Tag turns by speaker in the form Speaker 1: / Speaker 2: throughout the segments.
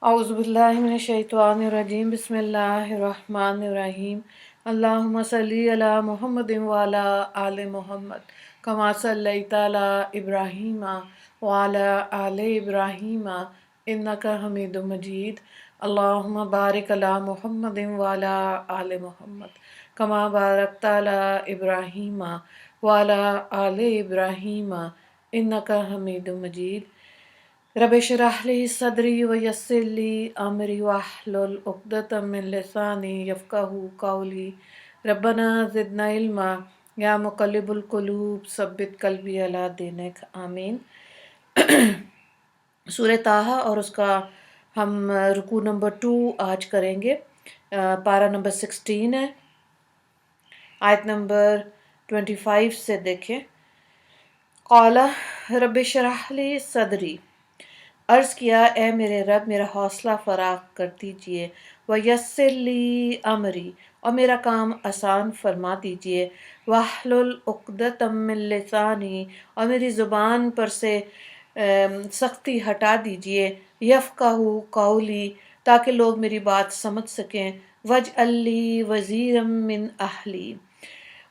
Speaker 1: औज़ु बिल्लाहि मिनश्शैतानिर्रजीम बिस्मिल्लाहिर्रहमानिर्रहीम अल्लाहुम्मा सल्लि अला मुहम्मदिन व अला आलि मुहम्मद कमा सल्लैता अला इब्राहीम व अला आलि इब्राहीम इन्नका हमीदुम मजीद अल्लाहुम्मा बारिक अला मुहम्मदिन व अला आलि मुहम्मद कमा बारकता अला इब्राहीम व अला आलि इब्राहीम इन्नका हमीदुम मजीद रब्बि इश्रह ली सदरी व यस्सिर ली अमरी वहलुल उक़दतम मिन लिसानी यफ़क़हू क़ौली रब्बना ज़िदना इल्मा या मुक़ल्लिबुल क़ुलूब सब्बित क़ल्बी अला दीनिक आमीन। सूरह ताहा और उसका हम रुकू नंबर 2 आज करेंगे। पारा नंबर 16 है, आयत नंबर 25 से देखें। क़ाला रब्बि इश्रह ली सदरी, अर्ज़ किया ए मेरे रब मेरा हौसला फ़राख कर दीजिए, व यस्सिर ली अमरी, और मेरा काम आसान फरमा दीजिए, वहलुल उक़दतम मिन लिसानी, और मेरी ज़ुबान पर से सख्ती हटा दीजिए, यफ़क़हू क़ौली, ताकि लोग मेरी बात समझ सकें, वजअल ली वज़ीरम मिन अहली,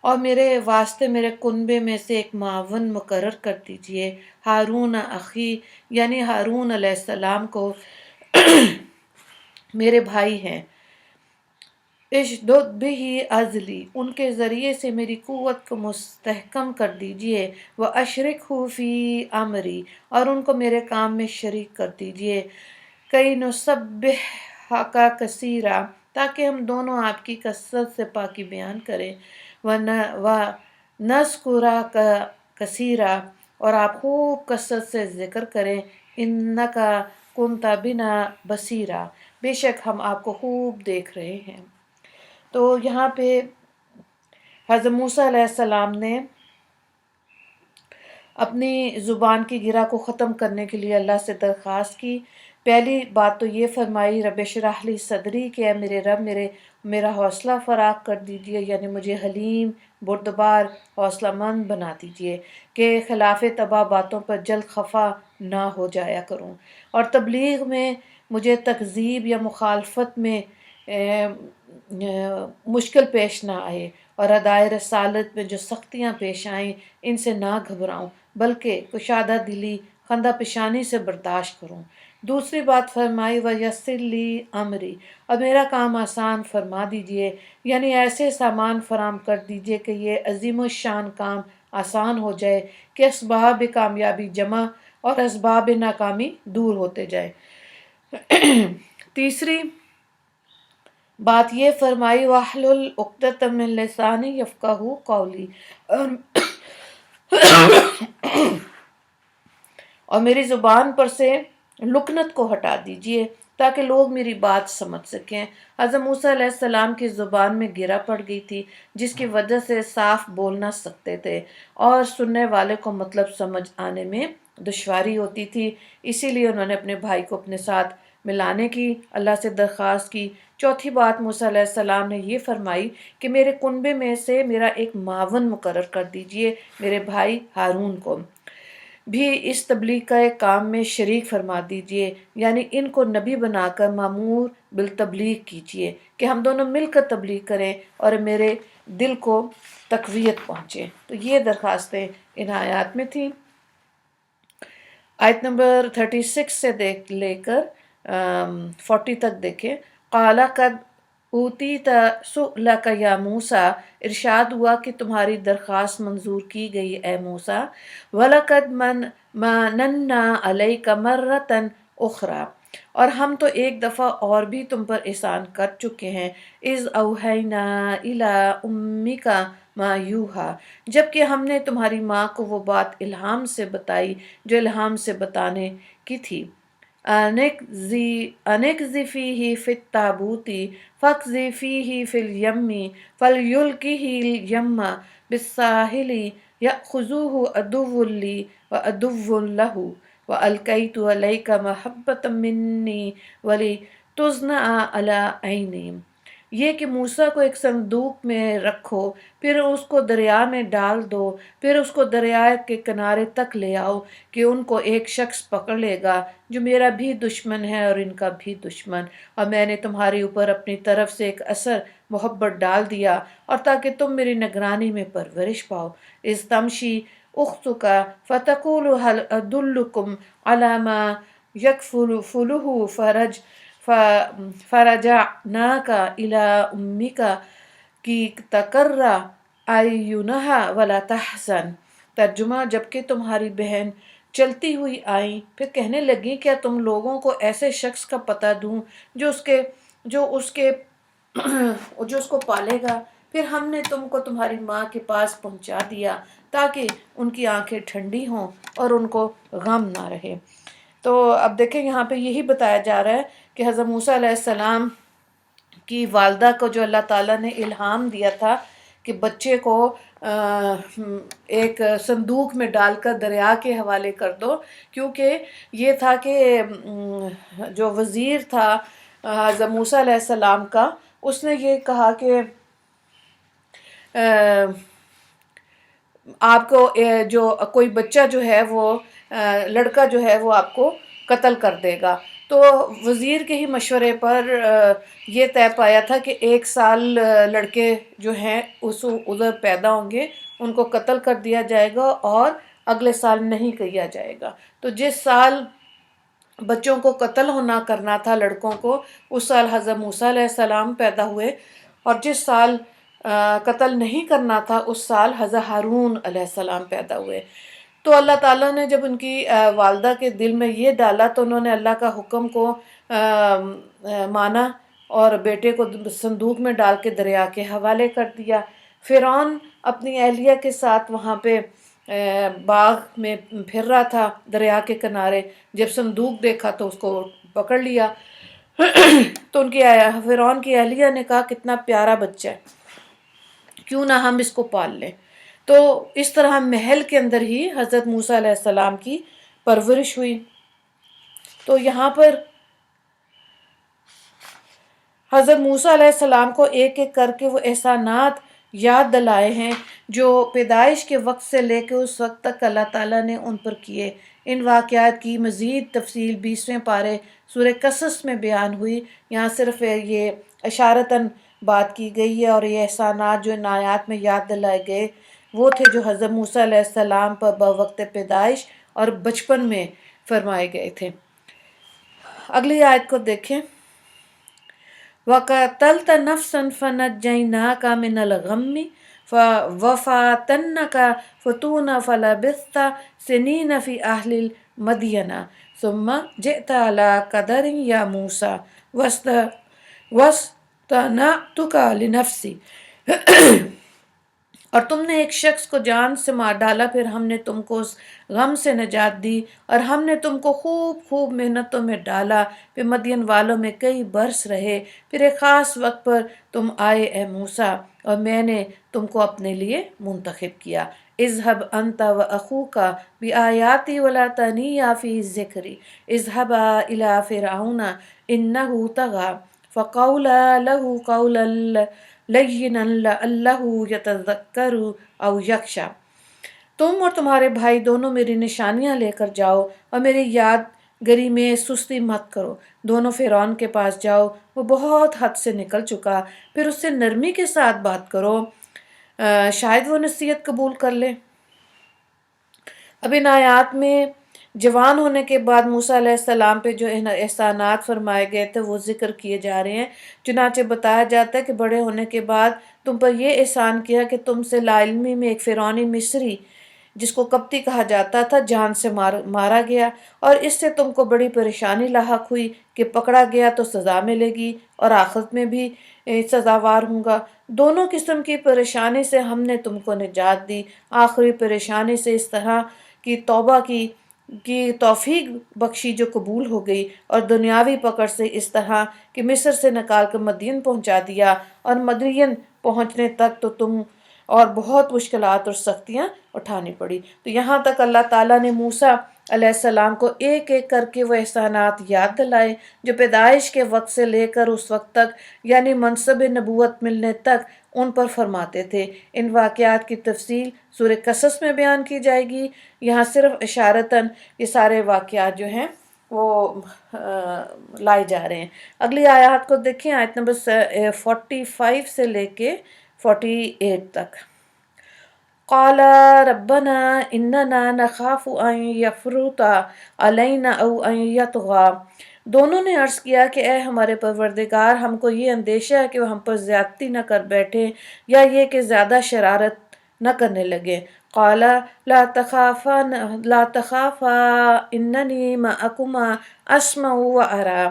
Speaker 1: और मेरे वास्ते मेरे कुनबे में से एक मावन मुकर्रर कर दीजिए, हारून अखी, यानी हारून अलैहिस्सलाम को मेरे भाई हैं। इशदुद बिही अज़ली, उनके ज़रिए से मेरी क़ुव्वत को मुस्तहकम कर दीजिए, व अशरिकहू फ़ी अमरी, और उनको मेरे काम में शरीक कर दीजिए, कई नुसब्बिहका कसीरा, ताकि हम दोनों आपकी कसरत से पाकी बयान करें, व नज़कुरका कसीरा, और आप खूब कसरत से ज़िक्र करें, इन्नका कुन्ता बिना बसीरा, बेशक हम आपको खूब देख रहे हैं। तो यहाँ पे हज़रत मूसा अलैहिस्सलाम ने अपनी ज़ुबान की गिरा को ख़त्म करने के लिए अल्लाह से दरख्वास्त की। पहली बात तो ये फरमाई रब्बि इश्रह ली सदरी, कि है मेरे रब मेरा हौसला फ़राख कर दीजिए, यानी मुझे हलीम बुर्दबार हौसलामंद बना दीजिए कि खिलाफ़ तबाह बातों पर जल्द खफा ना हो जाया करूं, और तबलीग में मुझे तकज़ीब या मुखालफत में मुश्किल पेश ना आए, और अदाए रसालत में जो सख्तियाँ पेश आएँ इनसे ना घबराऊं, बल्कि कुशादा दिली खंदा पेशानी से बर्दाश्त करूं। दूसरी बात फरमाई व यस्सिर ली अमरी, अब मेरा काम आसान फरमा दीजिए, यानी ऐसे सामान फराम कर दीजिए कि ये अजीम शान काम आसान हो जाए, कि असबाब कामयाबी जमा और असबाब नाकामी दूर होते जाए। तीसरी बात ये फरमाई वाहलुल उक़दतम मिन लिसानी यफ़क़हू क़ौली, और मेरी ज़ुबान पर से लुकनत को हटा दीजिए, ताकि लोग मेरी बात समझ सकें। हज़रत मूसा अलैहिस्सलाम की ज़ुबान में गिरा पड़ गई थी, जिसकी वजह से साफ बोल ना सकते थे और सुनने वाले को मतलब समझ आने में दुश्वारी होती थी। इसीलिए उन्होंने अपने भाई को अपने साथ मिलाने की अल्लाह से दरख्वास्त की। चौथी बात मूसा अलैहिस्सलाम ने ये फरमाई कि मेरे कुनबे में से मेरा एक मावन मुकर्रर कर दीजिए, मेरे भाई हारून को भी इस तबलीग का एक काम में शरीक फरमा दीजिए, यानी इनको नबी बनाकर मामूर बिल तबलीग कीजिए, कि हम दोनों मिलकर तबलीग करें और मेरे दिल को तकवीयत पहुँचे। तो ये दरख्वास्तें इन आयात में थी। आयत नंबर 36 से लेकर 40 तक देखें। काला कद ऊती सुलक या मूसा, इरशाद हुआ कि तुम्हारी दरख्वास्त मंजूर की गई ए मूसा। वलकद मनन्ना अलैका मर्रतन उखरा, और हम तो एक दफ़ा और भी तुम पर एहसान कर चुके हैं। इज़ औहैना इला उम्मिका मा यूहा, जबकि हमने तुम्हारी माँ को वो बात इल्हाम से बताई जो इल्हाम से बताने की थी। अनिकज़ि फ़ीही फ़ित ताबूती फ़क़ज़ि फ़ीही फ़िल यम्मी फ़लयुल्क़िहिल यम्मा बिस्साहिली यअख़ुज़ुहु अदुव्वुन ली व अदुव्वुन लहु व अलक़ैतु अलैका महब्बतम मिन्नी वलितुस्नअ अला ऐनी। یہ کہ موسیٰ کو ایک صندوق میں رکھو، پھر اس کو دریا میں ڈال دو، پھر اس کو دریا کے کنارے تک لے آؤ کہ ان کو ایک شخص پکڑ لے گا جو میرا بھی دشمن ہے اور ان کا بھی دشمن، اور میں نے تمہارے اوپر اپنی طرف سے ایک اثر محبت ڈال دیا اور تاکہ تم میری نگرانی میں پرورش پاؤ۔ اس تمشی اختک فتقول هل ادلکم علی ما یکفلہ فرجعناک الی امک کی تقر اعینہا ولا تحزن۔ ترجمہ، جبکہ تمہاری بہن چلتی ہوئی آئیں، پھر کہنے لگیں کیا تم لوگوں کو ایسے شخص کا پتہ دوں جو اس کو پالے گا؟ پھر ہم نے تم کو تمہاری ماں کے پاس پہنچا دیا تاکہ ان کی آنکھیں ٹھنڈی ہوں اور ان کو غم نہ رہے۔ تو اب دیکھیں یہاں پہ یہی بتایا جا رہا ہے کہ حضرت موسیٰ علیہ السلام کی والدہ کو جو اللہ تعالیٰ نے الہام دیا تھا کہ بچے کو ایک صندوق میں ڈال کر دریا کے حوالے کر دو، کیونکہ یہ تھا کہ جو وزیر تھا حضرت موسیٰ علیہ السلام کا، اس نے یہ کہا کہ آپ کو جو کوئی بچہ جو ہے وہ لڑکا جو ہے وہ آپ کو قتل کر دے گا۔ تو وزیر کے ہی مشورے پر یہ طے پایا تھا کہ 1 سال لڑکے جو ہیں ادھر پیدا ہوں گے، ان کو قتل کر دیا جائے گا اور اگلے سال نہیں کیا جائے گا۔ تو جس سال بچوں کو قتل ہونا کرنا تھا لڑکوں کو، اس سال حضرت موسیٰ علیہ السلام پیدا ہوئے، اور جس سال قتل نہیں کرنا تھا اس سال حضرت ہارون علیہ السلام پیدا ہوئے۔ تو اللہ تعالیٰ نے جب ان کی والدہ کے دل میں یہ ڈالا تو انہوں نے اللہ کا حکم کو مانا اور بیٹے کو صندوق میں ڈال کے دریا کے حوالے کر دیا۔ فرعون اپنی اہلیہ کے ساتھ وہاں پہ باغ میں پھر رہا تھا دریا کے کنارے، جب صندوق دیکھا تو اس کو پکڑ لیا۔ تو فرعون کی اہلیہ نے کہا کتنا پیارا بچہ ہے، کیوں نہ ہم اس کو پال لیں۔ تو اس طرح محل کے اندر ہی حضرت موسیٰ علیہ السلام کی پرورش ہوئی۔ تو یہاں پر حضرت موسیٰ علیہ السلام کو ایک ایک کر کے وہ احسانات یاد دلائے ہیں جو پیدائش کے وقت سے لے کے اس وقت تک اللہ تعالیٰ نے ان پر کیے۔ ان واقعات کی مزید تفصیل 20ویں پارے سورہ قصص میں بیان ہوئی۔ یہاں صرف یہ اشارتاً بات کی گئی ہے، اور یہ احسانات جو ان آیات میں یاد دلائے گئے وہ تھے جو حضرت موسیٰ علیہ السلام پر بوقت پیدائش اور بچپن میں فرمائے گئے تھے۔ اگلی آیت کو دیکھیں۔ وَقَتَلْتَ نَفْسًا فَنَجَّيْنَاكَ مِنَ الْغَمِّ وَفَتَنَّاكَ فُتُونًا فَلَبِثْتَ سِنِينَ فِي أَهْلِ الْمَدْيَنَ ثُمَّ جِئْتَ عَلَىٰ قَدَرٍ يَا مُوسَىٰ وَاصْطَنَعْتُكَ لِنَفْسِي۔ اور تم نے ایک شخص کو جان سے مار ڈالا، پھر ہم نے تم کو اس غم سے نجات دی اور ہم نے تم کو خوب محنتوں میں ڈالا، پھر مدین والوں میں کئی برس رہے، پھر ایک خاص وقت پر تم آئے اے موسیٰ، اور میں نے تم کو اپنے لیے منتخب کیا۔ اذهب انت واخوك بآیاتی ولا تنیا فی ذکری اذهبا الی فرعون انه طغى فقولا له قولا لینا لعلہ یتذکر او یخشی۔ تم اور تمہارے بھائی دونوں میری نشانیاں لے کر جاؤ اور میری یادگری میں سستی مت کرو۔ دونوں فرعون کے پاس جاؤ، وہ بہت حد سے نکل چکا، پھر اس سے نرمی کے ساتھ بات کرو، شاید وہ نصیحت قبول کر لے۔ اب ان آیات میں جوان ہونے کے بعد موسیٰ علیہ السلام پہ جو احسانات فرمائے گئے تھے وہ ذکر کیے جا رہے ہیں۔ چنانچہ بتایا جاتا ہے کہ بڑے ہونے کے بعد تم پر یہ احسان کیا کہ تم سے لا علمی میں ایک فرعونی مصری جس کو قبطی کہا جاتا تھا جان سے مارا گیا، اور اس سے تم کو بڑی پریشانی لاحق ہوئی کہ پکڑا گیا تو سزا ملے گی اور آخرت میں بھی سزاوار ہوں گا۔ دونوں قسم کی پریشانی سے ہم نے تم کو نجات دی۔ آخری پریشانی سے اس طرح کی توبہ کی توفیق بخشی جو قبول ہو گئی، اور دنیاوی پکڑ سے اس طرح کہ مصر سے نکال کر مدین پہنچا دیا، اور مدین پہنچنے تک تو تم اور بہت مشکلات اور سختیاں اٹھانی پڑی۔ تو یہاں تک اللہ تعالیٰ نے موسیٰ अलैहिस्सलाम को एक एक करके वो एहसानात याद दिलाए जो पैदाइश के वक्त से लेकर उस वक्त तक यानी मनसब नबूवत मिलने तक उन पर फरमाते थे। इन वाक़यात की तफसील सूरह कसस में बयान की जाएगी। यहाँ सिर्फ इशारतन ये सारे वाक़यात जो हैं वो लाए जा रहे हैं। अगली आयत को देखें, आयत नंबर 45 से लेके 48 तक। क़ाला रब्बना इन्नना नख़ाफ़ु अन यफ़्रुता अलैना औ अन यतग़ा। दोनों ने अर्ज़ किया कि ए हमारे परवरदिगार, हमको ये अंदेशा है कि वह हम पर ज़्यादती न कर बैठे या ये कि ज़्यादा शरारत न करने लगे। क़ाला ला तख़ाफ़ा इन्ननी मअकुमा अस्मउ व अरा।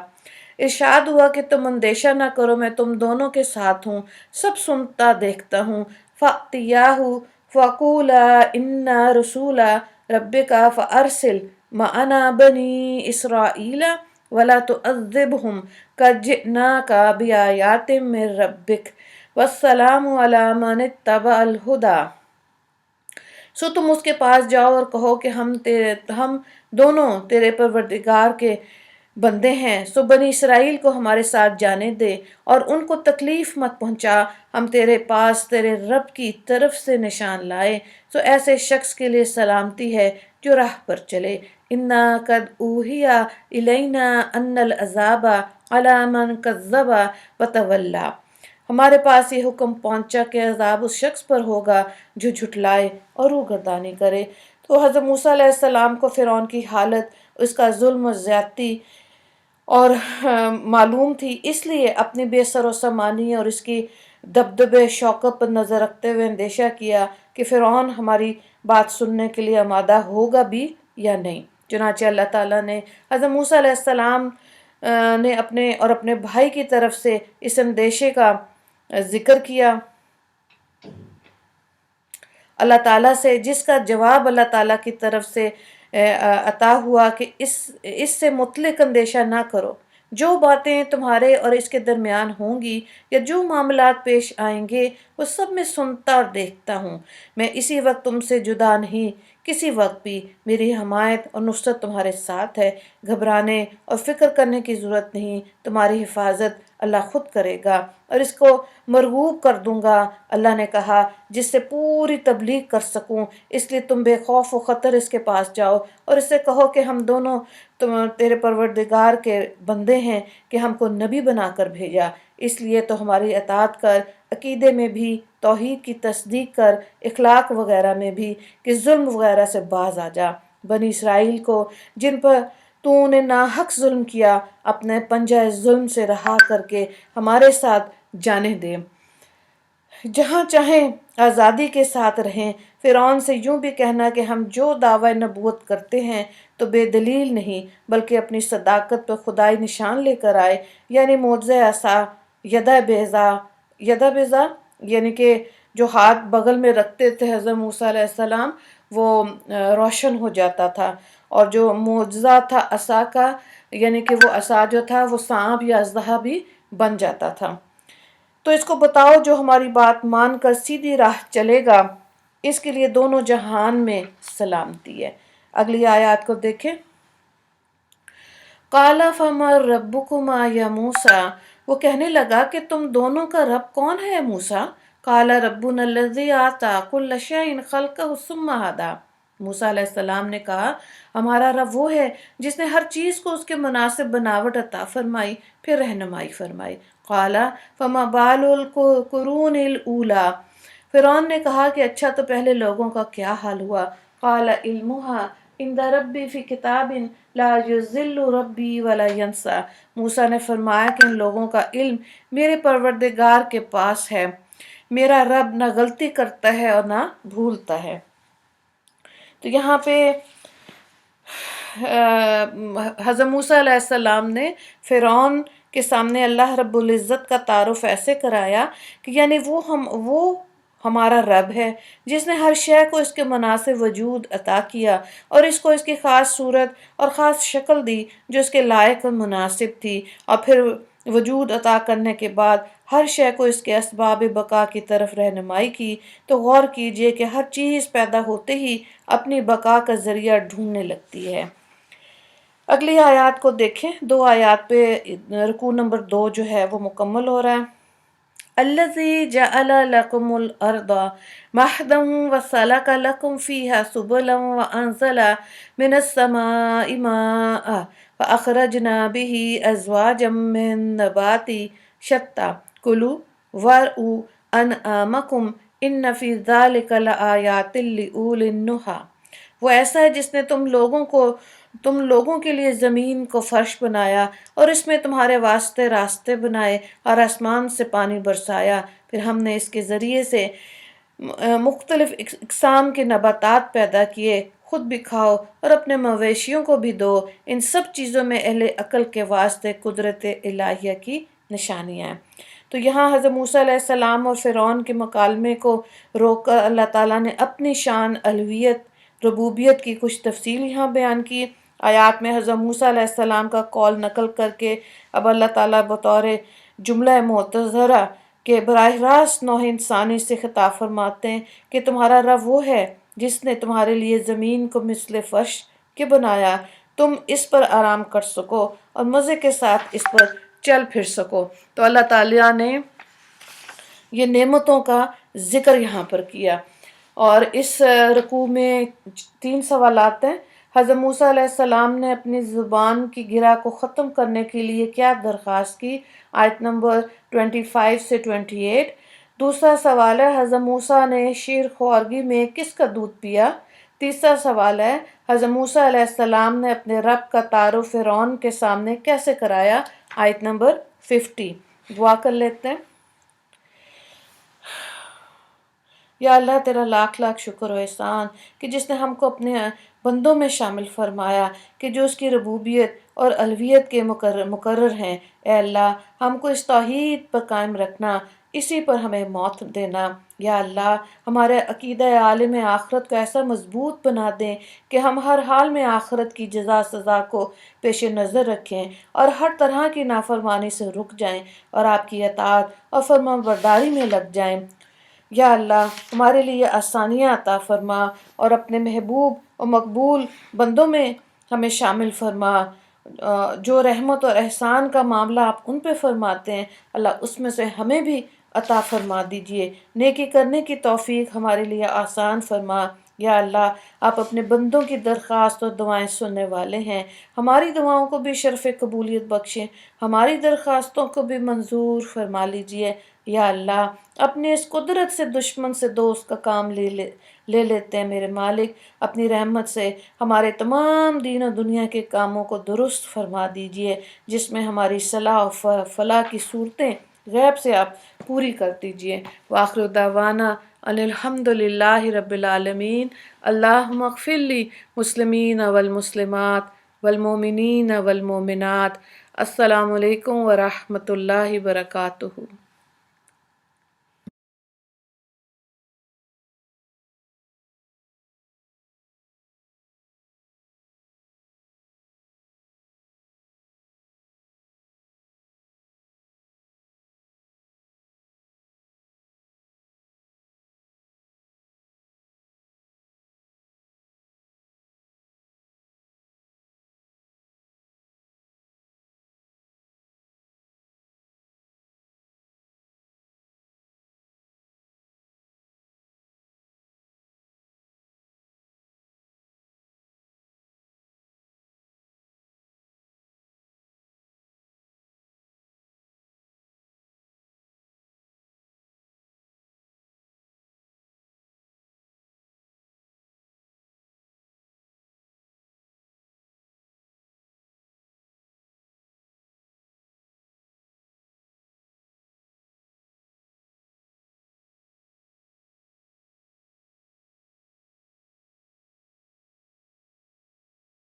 Speaker 1: इरशाद हुआ कि तुम अंदेशा न करो, मैं तुम दोनों के साथ हूँ, सब सुनता देखता हूँ। फ़अतियाहु फ़क़ूला इन्ना रसूला रब्बिका फ़अरसिल मअना बनी इसराईला वला तुअज़्ज़िबहुम क़द जिअनाका बिआयातिम मिन रब्बिक वस्सलामु अला मन इत्तबअल हुदा। सो तुम उसके पास जाओ और कहो कि हम दोनों तेरे परवरदिगार के बंदे हैं, सो बनी इसराइल को हमारे साथ जाने दे और उनको तकलीफ मत पहुंचा। हम तेरे पास तेरे रब की तरफ से निशान लाए, सो ऐसे शख्स के लिए सलामती है जो राह पर चले। इन्ना कद ऊहिया इलैना अन्नल अज़ाबा अला मन कज़्ज़बा व तवल्ला। हमारे पास ये हुक्म पहुंचा कि अज़ाब उस शख्स पर होगा जो झुटलाए और रूगर्दानी करे। तो हज़रत मूसा अलैहिस्सलाम को फ़िरौन की हालत, उसका जुल्म और ज़्यादती और मालूम थी, इसलिए अपनी बेसरोसामानी और इसकी दबदबे शौकत पर नज़र रखते हुए अंदेशा किया कि फ़िरौन हमारी बात सुनने के लिए आमादा होगा भी या नहीं। चुनांचे अल्लाह ताला ने हज़रत मूसा अलैहिस्सलाम ने अपने भाई की तरफ से इस अंदेशे का जिक्र किया अल्लाह ताला से, जिसका जवाब अल्लाह ताला की तरफ से अता हुआ कि इससे मुतलिक अंदेशा ना करो। जो बातें तुम्हारे और इसके दरमियान होंगी या जो मामलात पेश आएंगे वो सब मैं सुनता और देखता हूँ। मैं इसी वक्त तुमसे जुदा नहीं, किसी वक्त भी मेरी हमायत और नुसरत तुम्हारे साथ है। घबराने और फिक्र करने की ज़रूरत नहीं, तुम्हारी हिफाजत अल्लाह खुद करेगा और इसको मरगूब कर दूंगा। अल्लाह ने कहा जिससे पूरी तबलीग कर सकूं, इसलिए तुम बेखौफ व ख़तर इसके पास जाओ और इससे कहो कि हम दोनों तुम तेरे परवरदिगार के बंदे हैं कि हमको नबी बनाकर भेजा, इसलिए तो हमारी अताअत कर, अकीदे में भी तौहीद की तस्दीक कर, इखलाक वगैरह में भी कि जुल्म वगैरह से बाज आ जा। बनी इसराइल को जिन पर तूने नाहक जुल्म किया, अपने पंजा जुल्म से रहा करके हमारे साथ जाने दे, जहाँ चाहें आज़ादी के साथ रहें। फ़िरौन से यूं भी कहना कि हम जो दावा नबूवत करते हैं तो बेदलील नहीं बल्कि अपनी सदाकत पर खुदाई निशान लेकर आए, यानी मोज़े असा यदा बेज़ा यानी कि जो हाथ बगल में रखते थे हज़रत मूसा अलैहिस्सलाम, वो रोशन हो जाता था, और जो मोज़ा था असा का, यानी कि वो असा जो था वो सांप या अज़हा भी बन जाता था। तो इसको बताओ जो हमारी बात मानकर सीधी राह चलेगा, इसके लिए दोनों जहान में सलामती है। अगली आयत को देखें। काला फमर रब्बुकुमा या मूसा, वो कहने लगा कि तुम दोनों का रब कौन है मूसा। काला रब्बुना लज़ी आता कुल्ल शैइन खल्क़हु सुम्मा हदा। मूसा अलैहिस्सलाम ने कहा हमारा रब वो है जिसने हर चीज़ को उसके मुनासिब बनावट अता फरमाई, फिर रहनुमाई फरमाई। काला फमा बालुल कुरूनिल ऊला। फ़िरौन ने कहा कि अच्छा तो पहले लोगों का क्या हाल हुआ। काला इल्मुहा इंदा रब्बी फ़ी किताबिन ला युज़िल्लु रब्बी वला यंसा। मूसा ने फरमाया कि इन लोगों का इल्म मेरे परवरदिगार के पास है, मेरा रब ना गलती करता है और ना भूलता है। तो यहाँ पे हज़रत मूसा अलैहिस्सलाम ने फ़िरौन के सामने अल्लाह रब्बुल इज़्ज़त का तारुफ ऐसे कराया कि यानी वो हमारा रब है जिसने हर शय को इसके मुनासिब वजूद अता किया और इसको इसकी ख़ास सूरत और ख़ास शक्ल दी जो इसके लायक और मुनासिब थी, और फिर وجود عطا کرنے کے بعد ہر شے کو اس کے اسباب بقا کی طرف رہنمائی کی، تو غور کیجئے کہ ہر چیز پیدا ہوتے ہی اپنی بقا کا ذریعہ ڈھونڈنے لگتی ہے۔ اگلی آیات کو دیکھیں، 2 آیات پہ رکوع نمبر 2 جو ہے وہ مکمل ہو رہا ہے۔ الذی جعل لکم الارض مہدا وسلک لکم فیہا سبلا وانزل من السماء ماء فاخرجنا به ازواجا من نبات شتى کلوا وارعوا انعامکم ان فی ذلک لآیات لأولی النہی۔ وہ ایسا ہے جس نے تم لوگوں کے لیے زمین کو فرش بنایا اور اس میں تمہارے واسطے راستے بنائے اور آسمان سے پانی برسایا، پھر ہم نے اس کے ذریعے سے مختلف اقسام کے نباتات پیدا کیے، خود بھی کھاؤ اور اپنے مویشیوں کو بھی دو۔ ان سب چیزوں میں اہل عقل کے واسطے قدرت الہیہ کی نشانیاں ہیں۔ تو یہاں حضرت موسیٰ علیہ السلام اور فرعون کے مکالمے کو روک کر اللہ تعالیٰ نے اپنی شان الوہیت ربوبیت کی کچھ تفصیل یہاں بیان کی۔ آیات میں حضرت موسیٰ علیہ السلام کا قول نقل کر کے اب اللہ تعالیٰ بطور جملہ معتذرہ کے براہ راست نوع انسانی سے خطاب فرماتے ہیں کہ تمہارا رب وہ ہے جس نے تمہارے لیے زمین کو مثل فرش کے بنایا، تم اس پر آرام کر سکو اور مزے کے ساتھ اس پر چل پھر سکو۔ تو اللہ تعالیٰ نے یہ نعمتوں کا ذکر یہاں پر کیا، اور اس رکوع میں 3 سوالات ہیں۔ حضرت موسیٰ علیہ السلام نے اپنی زبان کی گرہ کو ختم کرنے کے لیے کیا درخواست کی؟ آیت نمبر 25 سے 28۔ دوسرا سوال ہے، حضرت موسیٰ نے شیر خوارگی میں کس کا دودھ پیا؟ تیسرا سوال ہے، حضرت موسیٰ علیہ السلام نے اپنے رب کا تعارف فرعون کے سامنے کیسے کرایا؟ آیت نمبر 50۔ دعا کر لیتے ہیں۔ یا اللہ، تیرا لاکھ لاکھ شکر و احسان کہ جس نے ہم کو اپنے بندوں میں شامل فرمایا کہ جو اس کی ربوبیت اور الوہیت کے مقرر ہیں۔ اے اللہ، ہم کو اس توحید پر قائم رکھنا، اسی پر ہمیں موت دینا۔ یا اللہ، ہمارے عقیدہ عالم آخرت کو ایسا مضبوط بنا دیں کہ ہم ہر حال میں آخرت کی جزا سزا کو پیش نظر رکھیں اور ہر طرح کی نافرمانی سے رک جائیں اور آپ کی اطاعت اور فرمان برداری میں لگ جائیں۔ یا اللہ، ہمارے لیے آسانیاں عطا فرما اور اپنے محبوب اور مقبول بندوں میں ہمیں شامل فرما۔ جو رحمت اور احسان کا معاملہ آپ ان پہ فرماتے ہیں، اللہ اس میں سے ہمیں بھی عطا فرما دیجئے۔ نیکی کرنے کی توفیق ہمارے لیے آسان فرما۔ یا اللہ، آپ اپنے بندوں کی درخواست اور دعائیں سننے والے ہیں، ہماری دعاؤں کو بھی شرف قبولیت بخشیں، ہماری درخواستوں کو بھی منظور فرما لیجئے۔ یا اللہ، اپنے اس قدرت سے دشمن سے دوست کا کام لے لیتے ہیں میرے مالک، اپنی رحمت سے ہمارے تمام دین و دنیا کے کاموں کو درست فرما دیجئے، جس میں ہماری صلاح و فلاح کی صورتیں غیب سے آپ پوری کر دیجئے۔ وآخر دعوانا ان الحمد للہ رب العالمین۔ اللہم اغفر لی مسلمین والمسلمات والمومنین والمومنات۔ السلام علیکم ورحمۃ اللہ وبرکاتہ۔